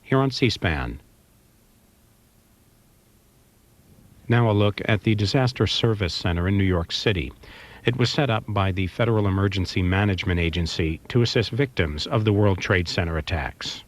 here on C-SPAN. Now a look at the Disaster Service Center in New York City. It was set up by the Federal Emergency Management Agency to assist victims of the World Trade Center attacks.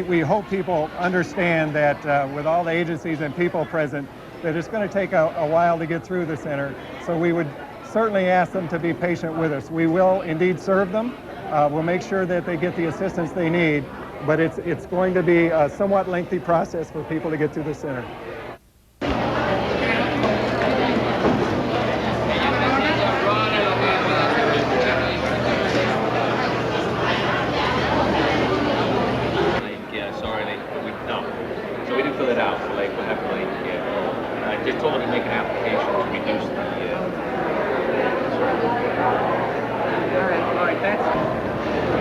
We hope people understand that with all the agencies and people present, that it's going to take a while to get through the center. So we would certainly ask them to be patient with us. We will indeed serve them. We'll make sure that they get the assistance they need, but it's going to be a somewhat lengthy process for people to get through the center. Just told them to make an application to reduce the... All right, thanks.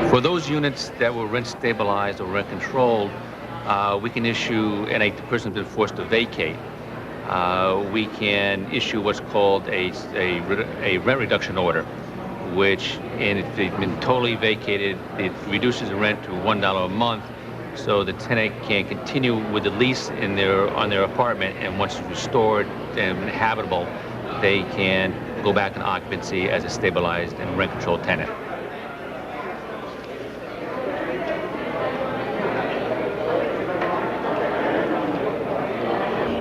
For those units that were rent stabilized or rent controlled, we can issue, and a person has been forced to vacate, we can issue what's called a rent reduction order, which, and if they've been totally vacated, it reduces the rent to $1 a month, so the tenant can continue with the lease on their apartment, and once it's restored and habitable, they can go back in occupancy as a stabilized and rent-controlled tenant.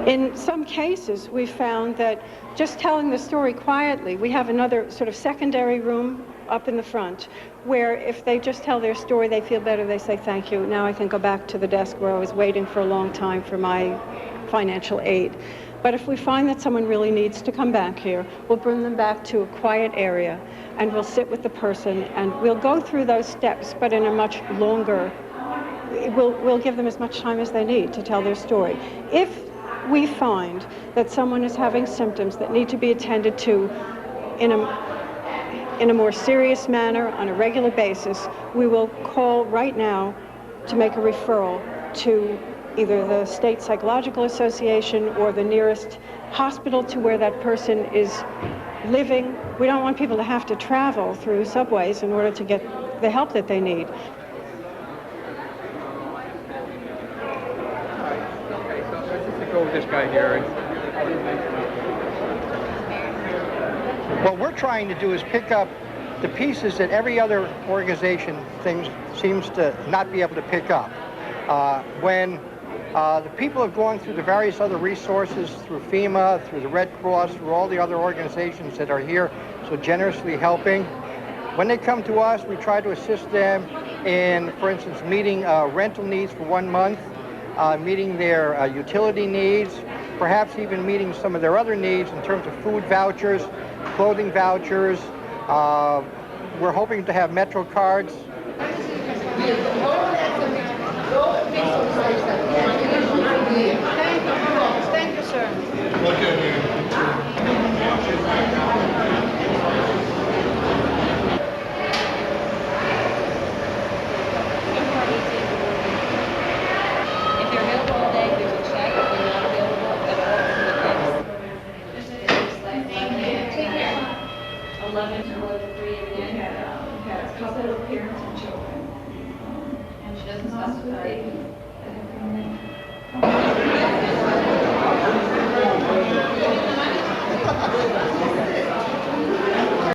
In some cases, we found that just telling the story quietly, we have another sort of secondary room up in the front, where if they just tell their story, they feel better, they say, thank you, now I can go back to the desk where I was waiting for a long time for my financial aid. But if we find that someone really needs to come back here, we'll bring them back to a quiet area, and we'll sit with the person, and we'll go through those steps, but in a much longer, we'll give them as much time as they need to tell their story. If we find that someone is having symptoms that need to be attended to in a more serious manner on a regular basis, we will call right now to make a referral to either the State Psychological Association or the nearest hospital to where that person is living. We don't want people to have to travel through subways in order to get the help that they need. Okay, so let's just go with this guy here. What we're trying to do is pick up the pieces that every other organization seems to not be able to pick up. When the people have gone through the various other resources, through FEMA, through the Red Cross, through all the other organizations that are here so generously helping, when they come to us, we try to assist them in, for instance, meeting rental needs for 1 month, meeting their utility needs, perhaps even meeting some of their other needs in terms of food vouchers, clothing vouchers, We're hoping to have Metro cards. Thank you, sir. If they're available all day, there's a check. If they're not available, at all, it's in the box. 11 to 3 at the end. A couple of parents and children. And she doesn't specify.